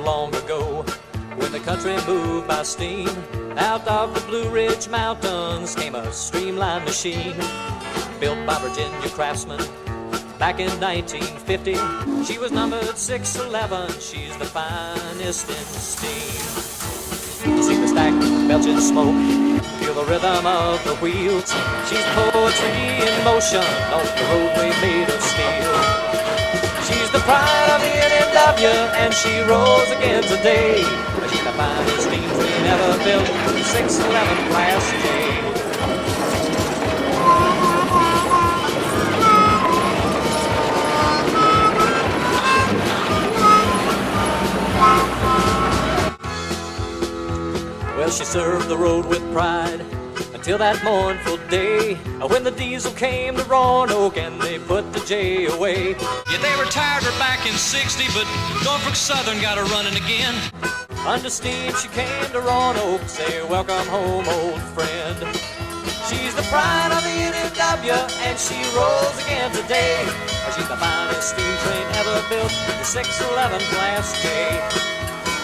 long ago, when the country moved by steam, out of the Blue Ridge Mountains came a streamline machine, built by Virginia craftsmen back in 1950. She was numbered 611, she's the finest in steam. See the stack belching smoke, feel the rhythm of the wheels. She's poetry in motion on the roadway made of steel. She's the pride of the NFW, and she rose again today. She's the finest steam train ever built, 611 Class J. Well, she served the road with pride until that mournful day when the diesel came to Roanoke and they put the J away. Yeah, they retired her back in '60, but Norfolk Southern got her running again. Under steam she came to Roanoke, say welcome home, old friend. She's the pride of the NFW, and she rolls again today. She's the finest steam train ever built, the 611 Class J.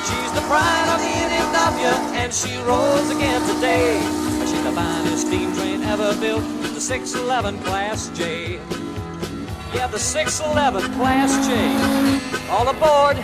She's the pride of the NFW, and she rolls again today. She's the finest steam train ever built, the 611 Class J. Yeah, the 611 Class J. All aboard.